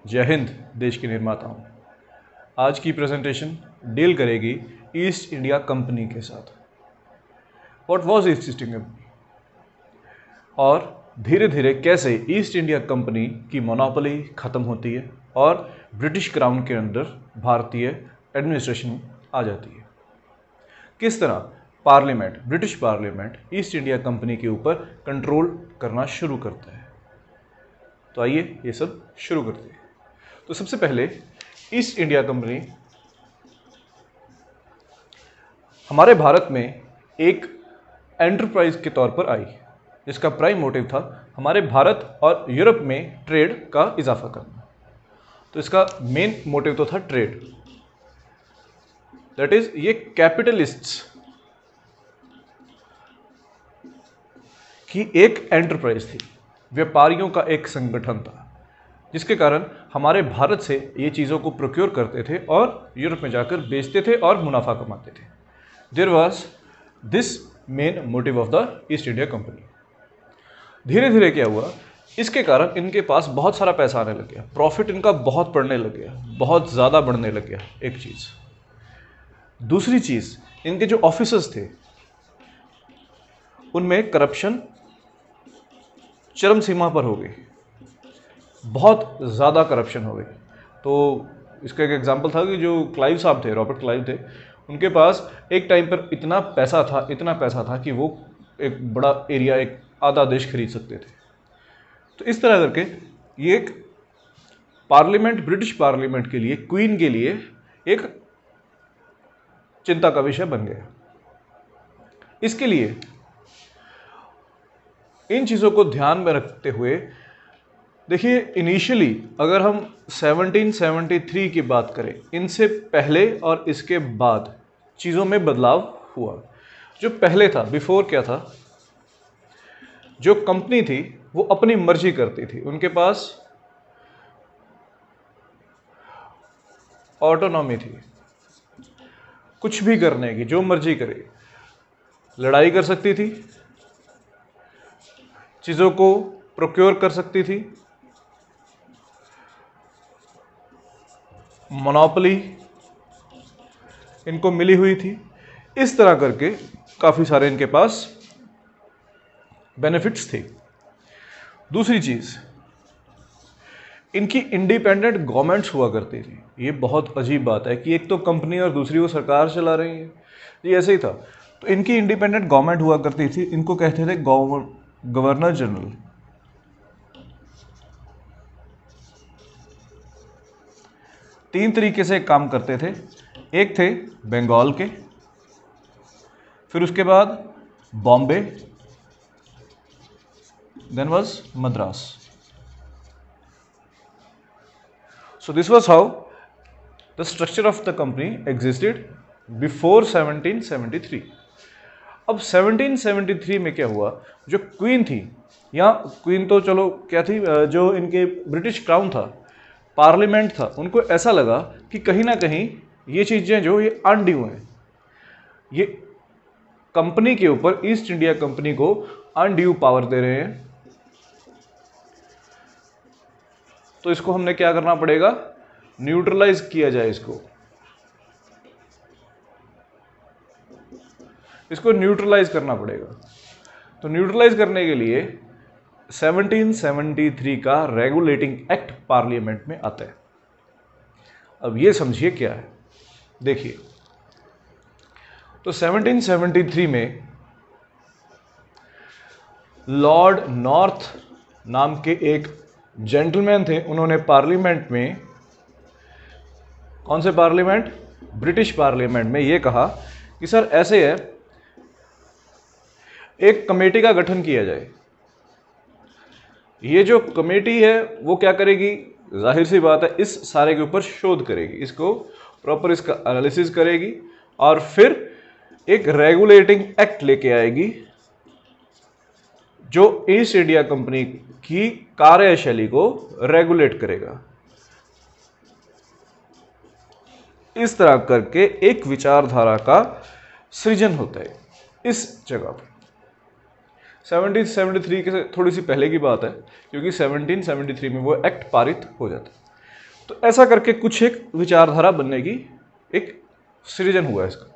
जय हिंद देश के निर्माताओं। आज की प्रेजेंटेशन डील करेगी ईस्ट इंडिया कंपनी के साथ। What was east India company और धीरे धीरे कैसे ईस्ट इंडिया कंपनी की मोनोपोली खत्म होती है और ब्रिटिश क्राउन के अंदर भारतीय एडमिनिस्ट्रेशन आ जाती है। किस तरह parliament, British parliament east India company के ऊपर कंट्रोल करना शुरू करता है। तो आइए ये सब शुरू करते हैं। तो सबसे पहले ईस्ट इंडिया कंपनी हमारे भारत में एक एंटरप्राइज के तौर पर आई, जिसका प्राइम मोटिव था हमारे भारत और यूरोप में ट्रेड का इजाफा करना। तो इसका मेन मोटिव तो था ट्रेड, दैट इज ये कैपिटलिस्ट्स की एक एंटरप्राइज थी, व्यापारियों का एक संगठन था, जिसके कारण हमारे भारत से ये चीज़ों को प्रोक्योर करते थे और यूरोप में जाकर बेचते थे और मुनाफा कमाते थे। There was this main motive of the East India Company. धीरे धीरे क्या हुआ, इसके कारण इनके पास बहुत सारा पैसा आने लग गया, प्रॉफिट इनका बहुत बढ़ने लग गया, बहुत ज़्यादा बढ़ने लग गया। एक चीज़। दूसरी चीज़, इनके जो ऑफिसर्स थे उनमें करप्शन चरम सीमा पर हो गई, बहुत ज़्यादा करप्शन हो गई। तो इसका एक एग्जांपल था कि जो क्लाइव साहब थे, रॉबर्ट क्लाइव थे, उनके पास एक टाइम पर इतना पैसा था कि वो एक बड़ा एरिया, एक आधा देश खरीद सकते थे। तो इस तरह करके ये एक पार्लियामेंट, ब्रिटिश पार्लियामेंट के लिए, क्वीन के लिए एक चिंता का विषय बन गया। इसके लिए इन चीज़ों को ध्यान में रखते हुए देखिए, इनिशियली अगर हम 1773 की बात करें, इनसे पहले और इसके बाद चीज़ों में बदलाव हुआ। जो पहले था, बिफोर क्या था, जो कंपनी थी वो अपनी मर्जी करती थी, उनके पास ऑटोनॉमी थी कुछ भी करने की, जो मर्जी करे, लड़ाई कर सकती थी, चीज़ों को प्रोक्योर कर सकती थी, मोनोपोली इनको मिली हुई थी। इस तरह करके काफ़ी सारे इनके पास बेनिफिट्स थे। दूसरी चीज़, इनकी इंडिपेंडेंट गवर्नमेंट्स हुआ करती थी। ये बहुत अजीब बात है कि एक तो कंपनी और दूसरी वो सरकार चला रही है, ये ऐसे ही था। तो इनकी इंडिपेंडेंट गवर्नमेंट हुआ करती थी, इनको कहते थे गवर्नर जनरल। तीन तरीके से काम करते थे। एक थे बंगाल के, फिर उसके बाद Bombay, then was Madras. So this was how the structure of the company existed before 1773। अब 1773 में क्या हुआ, जो क्वीन थी, या क्वीन तो चलो क्या थी, जो इनके ब्रिटिश क्राउन था, पार्लियामेंट था, उनको ऐसा लगा कि कहीं ना कहीं ये चीज़ें जो ये अनड्यू हैं, ये कंपनी के ऊपर, ईस्ट इंडिया कंपनी को अनड्यू पावर दे रहे हैं। तो इसको हमने क्या करना पड़ेगा, न्यूट्रलाइज किया जाए, इसको न्यूट्रलाइज करना पड़ेगा। तो न्यूट्रलाइज करने के लिए 1773 का रेगुलेटिंग एक्ट पार्लियामेंट में आता है। अब ये समझिए क्या है, देखिए। तो 1773 में लॉर्ड नॉर्थ नाम के एक जेंटलमैन थे, उन्होंने पार्लियामेंट में, कौन से पार्लियामेंट, ब्रिटिश पार्लियामेंट में, ये कहा कि सर ऐसे है, एक कमेटी का गठन किया जाए। ये जो कमेटी है वो क्या करेगी, जाहिर सी बात है इस सारे के ऊपर शोध करेगी, इसको प्रॉपर इसका एनालिसिस करेगी और फिर एक रेगुलेटिंग एक्ट लेके आएगी जो ईस्ट इंडिया कंपनी की कार्यशैली को रेगुलेट करेगा। इस तरह करके एक विचारधारा का सृजन होता है इस जगह पर। 1773 के थोड़ी सी पहले की बात है, क्योंकि 1773 में वो एक्ट पारित हो जाता है। तो ऐसा करके कुछ एक विचारधारा बनने की एक सृजन हुआ इसका।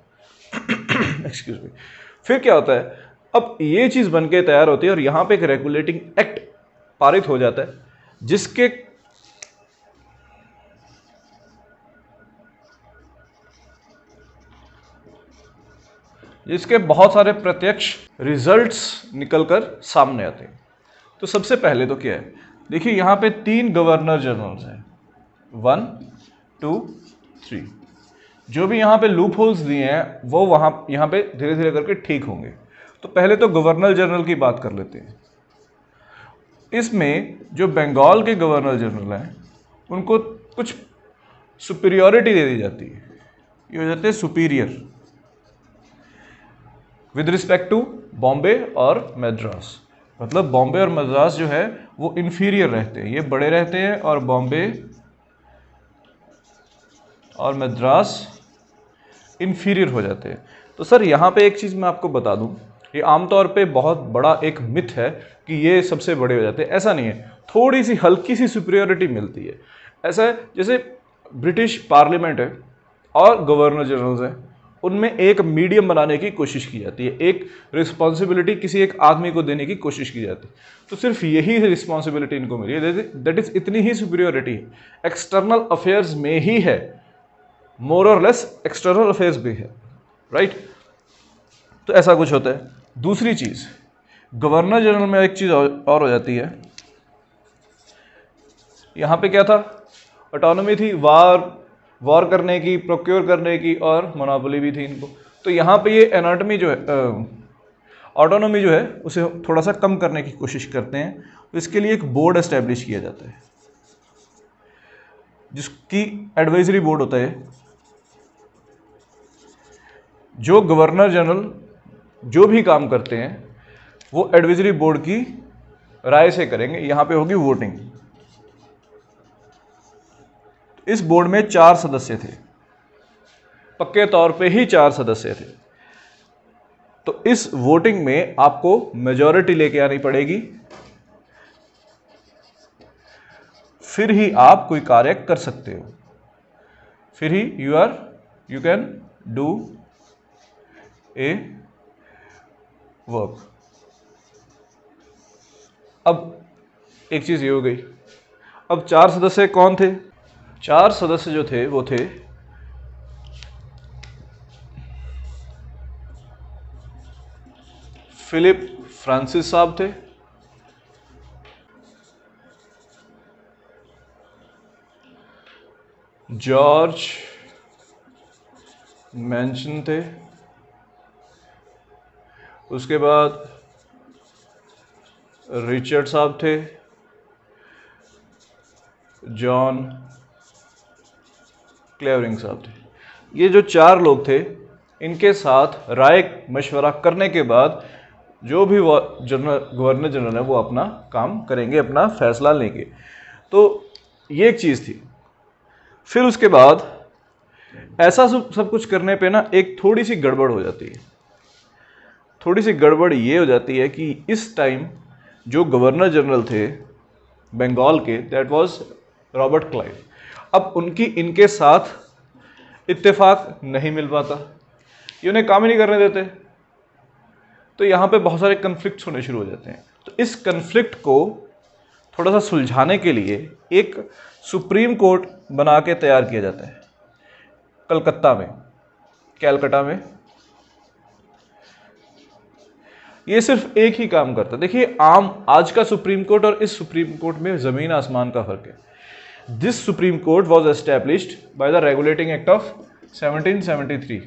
Excuse me. फिर क्या होता है, अब ये चीज बन के तैयार होती है और यहां पे एक रेगुलेटिंग एक्ट पारित हो जाता है जिसके बहुत सारे प्रत्यक्ष रिजल्ट्स निकलकर सामने आते हैं। तो सबसे पहले तो क्या है, देखिए यहां पे 3 गवर्नर जनरल्स हैं, 1 2 3। जो भी यहां पे लूप होल्स दिए हैं वो यहां पे धीरे धीरे करके ठीक होंगे। तो पहले तो गवर्नर जनरल की बात कर लेते हैं। इसमें जो बंगाल के गवर्नर जनरल हैं उनको कुछ सुपीरियरिटी दे दी जाती है, ये हो जाते हैं superior with respect to Bombay और मद्रास। मतलब बॉम्बे और मद्रास जो है वो इन्फीरियर रहते हैं, ये बड़े रहते हैं, और बॉम्बे और मद्रास इन्फीरियर हो जाते हैं। तो सर यहाँ पे एक चीज़ मैं आपको बता दूं, ये आमतौर पे बहुत बड़ा एक मिथ है कि ये सबसे बड़े हो जाते हैं। ऐसा नहीं है, थोड़ी सी हल्की सी सुपीरियरिटी मिलती है। ऐसा है जैसे ब्रिटिश पार्लियामेंट है और गवर्नर जनरल्स हैं, उनमें एक मीडियम बनाने की कोशिश की जाती है, एक रिस्पॉन्सिबिलिटी किसी एक आदमी को देने की कोशिश की जाती है। तो सिर्फ यही रिस्पॉन्सिबिलिटी इनको मिली है, दैट इज इतनी ही सुपीरियरिटी है। एक्सटर्नल अफेयर्स में ही है, मोर और लेस एक्सटर्नल अफेयर्स भी है, राइट। तो ऐसा कुछ होता है। दूसरी चीज, गवर्नर जनरल में एक चीज और हो जाती है, यहां पे क्या था, ऑटोनॉमी थी, वॉर करने की, प्रोक्योर करने की, और मोनोपोली भी थी इनको। तो यहाँ पे ये एनाटॉमी जो है, ऑटोनॉमी जो है उसे थोड़ा सा कम करने की कोशिश करते हैं। तो इसके लिए एक बोर्ड एस्टेब्लिश किया जाता है जिसकी एडवाइजरी बोर्ड होता है। जो गवर्नर जनरल जो भी काम करते हैं वो एडवाइजरी बोर्ड की राय से करेंगे। यहां पे होगी वोटिंग। इस बोर्ड में 4 सदस्य थे, पक्के तौर पे ही 4 सदस्य थे। तो इस वोटिंग में आपको मेजॉरिटी लेके आनी पड़ेगी, फिर ही आप कोई कार्य कर सकते हो, फिर ही you can do a work. अब एक चीज ये हो गई। अब 4 सदस्य कौन थे? 4 सदस्य जो थे वो थे फिलिप फ्रांसिस साहब थे, जॉर्ज मैंशन थे, उसके बाद रिचर्ड साहब थे, जॉन क्लेवरिंग साहब थे। ये जो 4 लोग थे, इनके साथ राय मशवरा करने के बाद जो भी गवर्नर जनरल है वो अपना काम करेंगे, अपना फैसला लेंगे। तो ये एक चीज़ थी। फिर उसके बाद ऐसा सब कुछ करने पे ना एक थोड़ी सी गड़बड़ हो जाती है। थोड़ी सी गड़बड़ ये हो जाती है कि इस टाइम जो गवर्नर जनरल थे बंगाल के, दैट वाज रॉबर्ट क्लाइव। अब उनकी इनके साथ इत्तेफाक नहीं मिल पाता, ये उन्हें काम ही नहीं करने देते। तो यहाँ पे बहुत सारे कन्फ्लिक्ट्स होने शुरू हो जाते हैं। तो इस कन्फ्लिक्ट को थोड़ा सा सुलझाने के लिए एक सुप्रीम कोर्ट बना के तैयार किया जाता है कैलकटा में। ये सिर्फ एक ही काम करता है। देखिए आज का सुप्रीम कोर्ट और इस सुप्रीम कोर्ट में जमीन आसमान का फर्क है। This supreme court was established by the regulating act of 1773,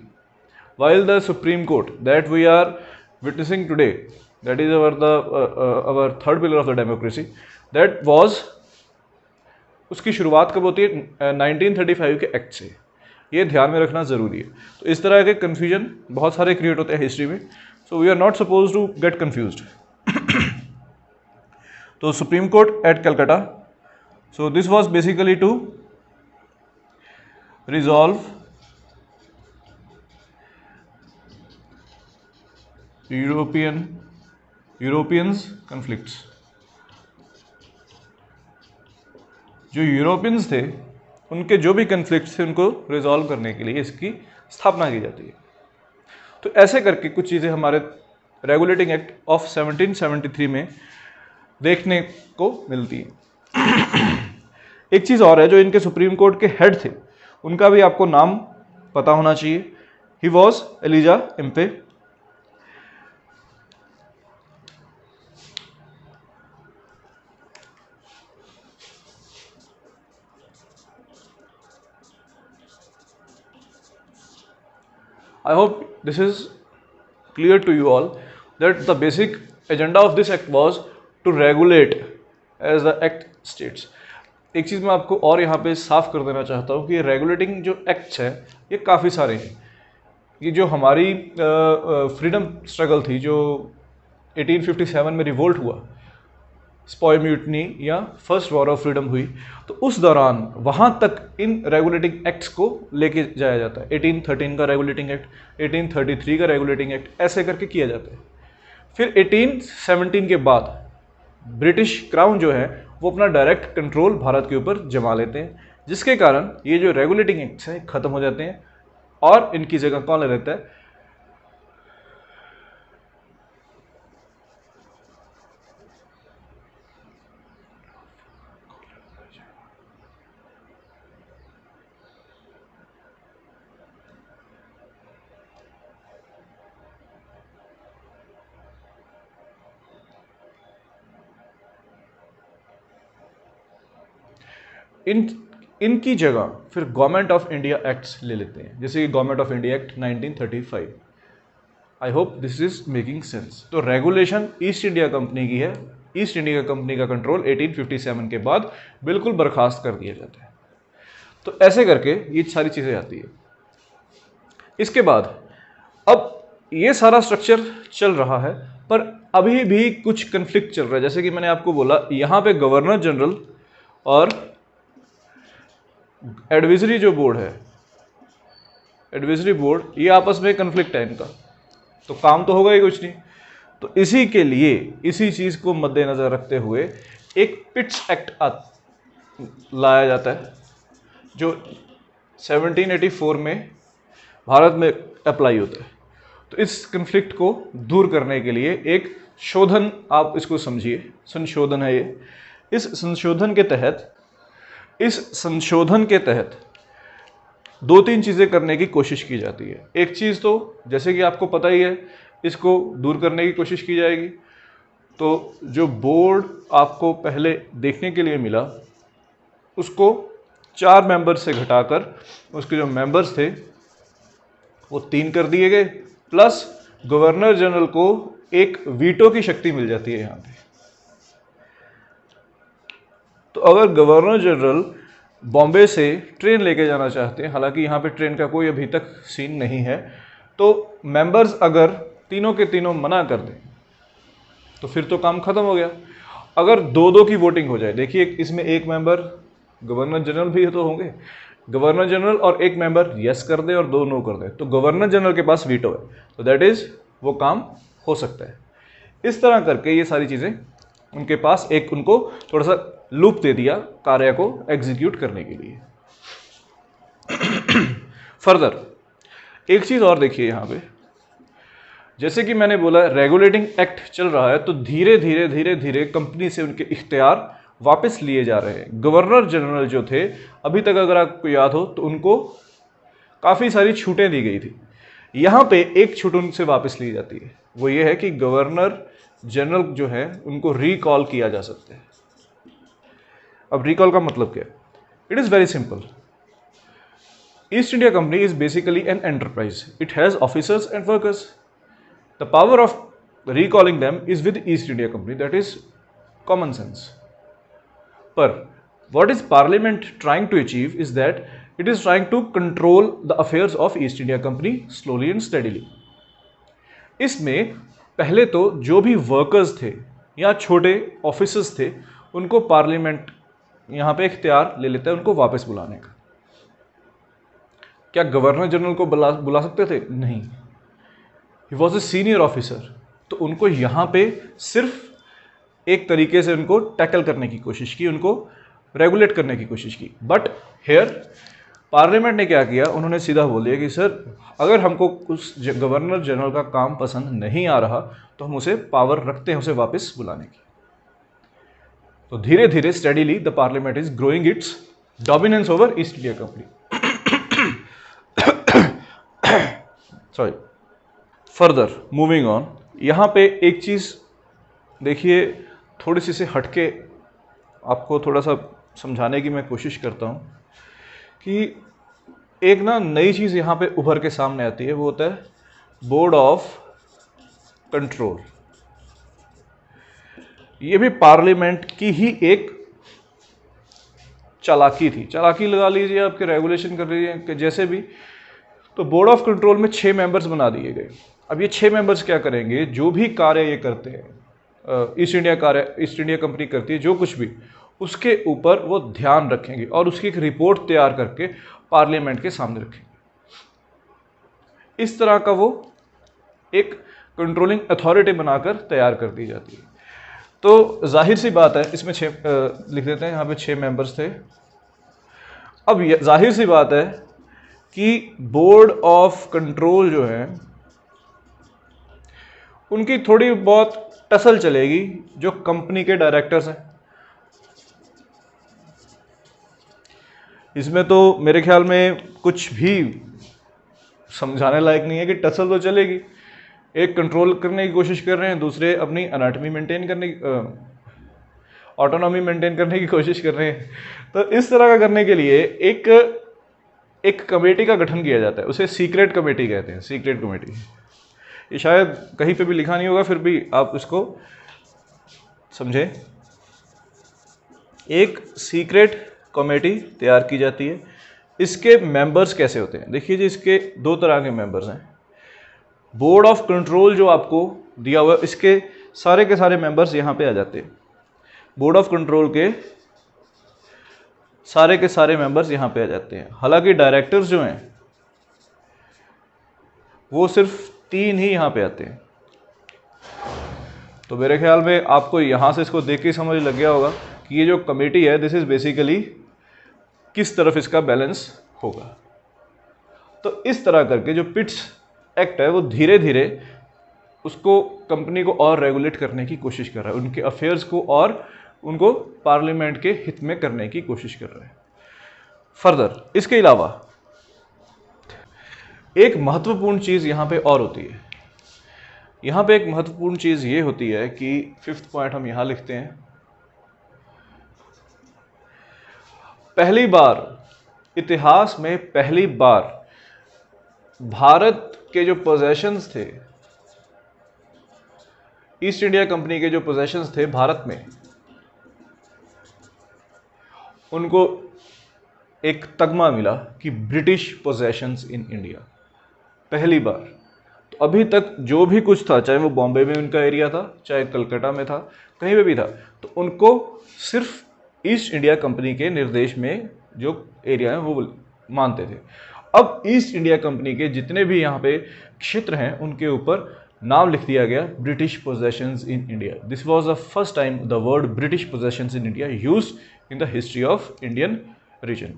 while the Supreme Court that we are witnessing today, that is our third pillar of the democracy, that was, उसकी शुरुआत कब होती है? 1935 के एक्ट से। ये ध्यान में रखना ज़रूरी है। तो इस तरह के कन्फ्यूजन बहुत सारे क्रिएट होते हैं हिस्ट्री में, so we are not suppose to get confused. तो supreme court at Calcutta, so this was basically to resolve Europeans conflicts. जो यूरोपियंस थे उनके जो भी कन्फ्लिक्ट थे उनको रिजॉल्व करने के लिए इसकी स्थापना की जाती है। तो ऐसे करके कुछ चीज़ें हमारे रेगुलेटिंग एक्ट ऑफ 1773 में देखने को मिलती है। एक चीज़ और है, जो इनके सुप्रीम कोर्ट के हेड थे उनका भी आपको नाम पता होना चाहिए। He was Elijah Impey. I hope this is clear to you all that the basic agenda of this act was to regulate as the act states. एक चीज़ मैं आपको और यहाँ पे साफ कर देना चाहता हूँ कि रेगुलेटिंग जो एक्ट्स हैं ये काफ़ी सारे हैं। ये जो हमारी फ्रीडम स्ट्रगल थी, जो 1857 में रिवोल्ट हुआ, स्पॉय म्यूटनी या फर्स्ट वॉर ऑफ फ्रीडम हुई, तो उस दौरान वहाँ तक इन रेगुलेटिंग एक्ट्स को लेके जाया जाता है। 1813 का रेगुलेटिंग एक्ट, 1833 का रेगुलेटिंग एक्ट, ऐसे करके किया जाता है। फिर 1817 के बाद ब्रिटिश क्राउन जो है वो अपना डायरेक्ट कंट्रोल भारत के ऊपर जमा लेते हैं, जिसके कारण ये जो रेगुलेटिंग एक्ट्स हैं ख़त्म हो जाते हैं और इनकी जगह कौन ले लेता है? इनकी जगह फिर गवर्नमेंट ऑफ इंडिया एक्ट्स ले लेते हैं, जैसे कि government of India act 1935। I hope this is making sense. तो रेगुलेशन ईस्ट इंडिया कंपनी की है। ईस्ट इंडिया कंपनी का कंट्रोल 1857 के बाद बिल्कुल बर्खास्त कर दिया जाता है। तो ऐसे करके ये सारी चीज़ें आती है। इसके बाद अब ये सारा स्ट्रक्चर चल रहा है, पर अभी भी कुछ कन्फ्लिक्ट चल रहा है। जैसे कि मैंने आपको बोला, यहाँ पे गवर्नर जनरल और एडवाइजरी जो बोर्ड है, एडवाइजरी बोर्ड, ये आपस में कन्फ्लिक्ट है इनका, तो काम तो होगा ही कुछ नहीं। तो इसी के लिए, इसी चीज़ को मद्देनज़र रखते हुए एक पिट्स एक्ट लाया जाता है, जो 1784 में भारत में अप्लाई होता है। तो इस कन्फ्लिक्ट को दूर करने के लिए एक शोधन, आप इसको समझिए, संशोधन है ये। इस संशोधन के तहत दो तीन चीज़ें करने की कोशिश की जाती है। एक चीज़ तो जैसे कि आपको पता ही है, इसको दूर करने की कोशिश की जाएगी। तो जो बोर्ड आपको पहले देखने के लिए मिला, उसको 4 मेंबर से घटाकर उसके जो मेंबर्स थे वो 3 कर दिए गए, प्लस गवर्नर जनरल को एक वीटो की शक्ति मिल जाती है यहाँ पे। तो अगर गवर्नर जनरल बॉम्बे से ट्रेन लेके जाना चाहते हैं, हालांकि यहाँ पे ट्रेन का कोई अभी तक सीन नहीं है, तो मेंबर्स अगर तीनों के तीनों मना कर दें तो फिर तो काम खत्म हो गया। अगर 2-2 की वोटिंग हो जाए, देखिए इसमें एक मेंबर गवर्नर जनरल भी तो होंगे, गवर्नर जनरल और एक मेंबर यस कर दे और 2 नो कर दे, तो गवर्नर जनरल के पास वीटो है, तो दैट इज वो काम हो सकता है। इस तरह करके ये सारी चीज़ें उनके पास एक, उनको थोड़ा सा लूप दे दिया कार्य को एग्जीक्यूट करने के लिए। फर्दर एक चीज़ और देखिए यहाँ पे, जैसे कि मैंने बोला रेगुलेटिंग एक्ट चल रहा है, तो धीरे धीरे कंपनी से उनके इख्तियार वापस लिए जा रहे हैं। गवर्नर जनरल जो थे, अभी तक अगर आपको याद हो तो उनको काफ़ी सारी छूटें दी गई थी। यहाँ पे एक छूट उनसे वापस ली जाती है, वो ये है कि गवर्नर जनरल जो है उनको रिकॉल किया जा सकता है। अब रिकॉल का मतलब क्या है? It is very simple. East India company is basically an enterprise, it has officers and workers. The power of recalling them is with East India Company, that is common sense. But what is Parliament trying to achieve is that it is trying to control the affairs of East India Company slowly and steadily. इसमें पहले तो जो भी workers थे या छोटे officers थे, उनको पार्लियामेंट यहाँ पे इख्तियार ले लेता है उनको वापस बुलाने का। क्या गवर्नर जनरल को बुला सकते थे? नहीं, he was a senior officer, तो उनको यहाँ पे सिर्फ एक तरीके से उनको टैकल करने की कोशिश की, उनको रेगुलेट करने की कोशिश की। बट हेयर पार्लियामेंट ने क्या किया, उन्होंने सीधा बोल दिया कि सर अगर हमको उस गवर्नर जनरल का काम पसंद नहीं आ रहा तो हम उसे पावर रखते हैं उसे वापस बुलाने की। तो धीरे धीरे steadily the parliament is growing it's dominance over east India company. Sorry, further moving on, यहाँ पे एक चीज़ देखिए, थोड़ी सी से हटके आपको थोड़ा सा समझाने की मैं कोशिश करता हूँ कि एक ना नई चीज़ यहाँ पे उभर के सामने आती है, वो होता है बोर्ड ऑफ कंट्रोल। ये भी पार्लियामेंट की ही एक चालाकी थी, चालाकी लगा लीजिए, आपके रेगुलेशन कर लीजिए कि जैसे भी। तो बोर्ड ऑफ कंट्रोल में 6 मेंबर्स बना दिए गए। अब ये 6 मेंबर्स क्या करेंगे, जो भी कार्य ये करते हैं, ईस्ट इंडिया कंपनी करती है जो कुछ भी, उसके ऊपर वो ध्यान रखेंगे और उसकी एक रिपोर्ट तैयार करके पार्लियामेंट के सामने रखेंगे। इस तरह का वो एक कंट्रोलिंग अथॉरिटी बनाकर तैयार कर दी जाती है। तो जाहिर सी बात है, इसमें 6 लिख देते हैं, यहाँ पे 6 मेंबर्स थे। अब जाहिर सी बात है कि बोर्ड ऑफ कंट्रोल जो है उनकी थोड़ी बहुत टसल चलेगी जो कंपनी के डायरेक्टर्स हैं। इसमें तो मेरे ख्याल में कुछ भी समझाने लायक नहीं है कि टसल तो चलेगी। एक कंट्रोल करने की कोशिश कर रहे हैं, दूसरे अपनी अनाटमी मेंटेन करने की, ऑटोनॉमी मेंटेन करने की कोशिश कर रहे हैं। तो इस तरह का करने के लिए एक कमेटी का गठन किया जाता है, उसे सीक्रेट कमेटी कहते हैं, सीक्रेट कमेटी। ये शायद कहीं पे भी लिखा नहीं होगा, फिर भी आप इसको समझें। एक सीक्रेट कमेटी तैयार की जाती है। इसके मेंबर्स कैसे होते हैं, देखिए जी, इसके 2 तरह के मेंबर्स हैं। बोर्ड ऑफ कंट्रोल जो आपको दिया हुआ है, इसके सारे के सारे मेंबर्स यहाँ पे आ जाते हैं। बोर्ड ऑफ कंट्रोल के सारे मेंबर्स यहाँ पे आ जाते हैं। हालांकि डायरेक्टर्स जो हैं वो सिर्फ 3 ही यहाँ पे आते हैं। तो मेरे ख्याल में आपको यहाँ से इसको देख के समझ लग गया होगा कि ये जो कमेटी है, दिस इज बेसिकली किस तरफ इसका बैलेंस होगा। तो इस तरह करके जो पिट्स एक्ट है वो धीरे धीरे उसको कंपनी को और रेगुलेट करने की कोशिश कर रहा है, उनके अफेयर्स को और उनको पार्लियामेंट के हित में करने की कोशिश कर रहा है। फर्दर इसके अलावा एक महत्वपूर्ण चीज़ यहाँ पे और होती है। यहाँ पे एक महत्वपूर्ण चीज़ ये होती है कि 5th पॉइंट हम यहाँ लिखते हैं, पहली बार इतिहास में पहली बार भारत के जो पोजेशंस थे, ईस्ट इंडिया कंपनी के जो पोजेशंस थे भारत में, उनको एक तगमा मिला कि ब्रिटिश पोजेशंस इन इंडिया, पहली बार। तो अभी तक जो भी कुछ था, चाहे वो बॉम्बे में उनका एरिया था, चाहे कलकत्ता में था, कहीं पे भी था, तो उनको सिर्फ ईस्ट इंडिया कंपनी के निर्देश में जो एरिया है वो मानते थे। अब ईस्ट इंडिया कंपनी के जितने भी यहाँ पे क्षेत्र हैं उनके ऊपर नाम लिख दिया गया British possessions in India. This was the first time the word British possessions in India used in the history of Indian reason.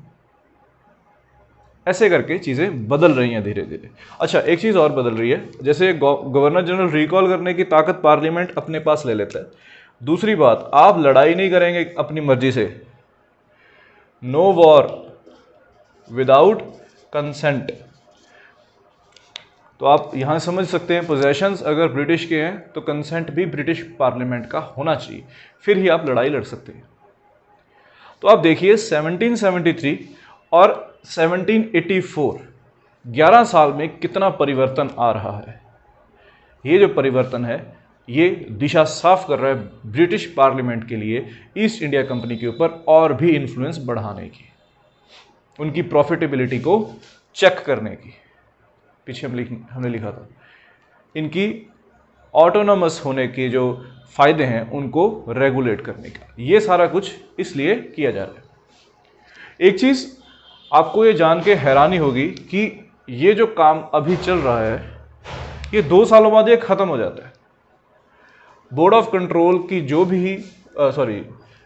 ऐसे करके चीज़ें बदल रही हैं धीरे धीरे। अच्छा, एक चीज़ और बदल रही है, जैसे गवर्नर जनरल रिकॉल करने की ताकत पार्लियामेंट अपने पास ले लेता है। दूसरी बात, आप लड़ाई नहीं करेंगे अपनी मर्जी से, नो वॉर विदाउट कंसेंट। तो आप यहाँ समझ सकते हैं, पोजेशंस अगर ब्रिटिश के हैं तो कंसेंट भी ब्रिटिश पार्लियामेंट का होना चाहिए, फिर ही आप लड़ाई लड़ सकते हैं। तो आप देखिए 1773 और 1784, 11 साल में कितना परिवर्तन आ रहा है। ये जो परिवर्तन है ये दिशा साफ कर रहा है ब्रिटिश पार्लियामेंट के लिए ईस्ट इंडिया कंपनी के ऊपर और भी इन्फ्लुएंस बढ़ाने की, उनकी प्रॉफिटेबिलिटी को चेक करने की। पीछे हमने लिखा था इनकी ऑटोनोमस होने के जो फायदे हैं उनको रेगुलेट करने का। ये सारा कुछ इसलिए किया जा रहा है। एक चीज़ आपको ये जान के हैरानी होगी कि ये जो काम अभी चल रहा है ये 2 सालों बाद ये ख़त्म हो जाता है। बोर्ड ऑफ कंट्रोल की जो भी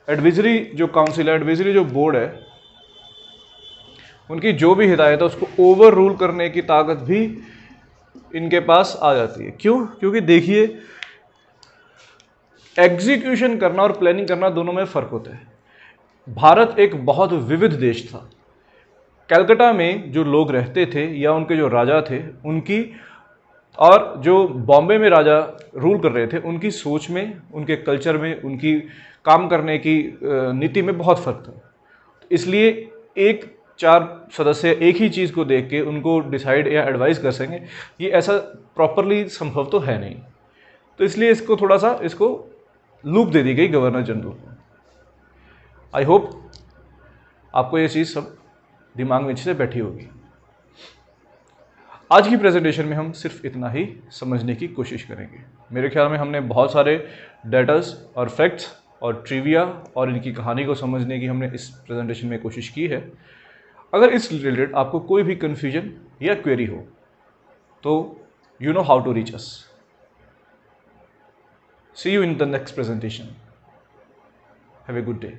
एडवाइजरी जो काउंसिल है, एडवाइजरी जो बोर्ड है, उनकी जो भी हिदायत है उसको ओवर रूल करने की ताकत भी इनके पास आ जाती है। क्यों? क्योंकि देखिए, एग्जीक्यूशन करना और प्लानिंग करना दोनों में फर्क होता है। भारत एक बहुत विविध देश था। कलकत्ता में जो लोग रहते थे या उनके जो राजा थे, उनकी और जो बॉम्बे में राजा रूल कर रहे थे, उनकी सोच में, उनके कल्चर में, उनकी काम करने की नीति में बहुत फर्क था। इसलिए एक 4 सदस्य एक ही चीज़ को देख के उनको डिसाइड या एडवाइस कर सकेंगे, ये ऐसा प्रॉपरली संभव तो है नहीं। तो इसलिए इसको थोड़ा सा इसको लूप दे दी गई गवर्नर जनरल को। आई होप आपको ये चीज़ सब दिमाग में अच्छे से बैठी होगी। आज की प्रेजेंटेशन में हम सिर्फ इतना ही समझने की कोशिश करेंगे। मेरे ख्याल में हमने बहुत सारे डेटास और फैक्ट्स और ट्रिविया और इनकी कहानी को समझने की हमने इस प्रेजेंटेशन में कोशिश की है। अगर इस रिलेटेड आपको कोई भी कन्फ्यूजन या क्वेरी हो तो you know how to reach us. See you in the next presentation. Have a good day.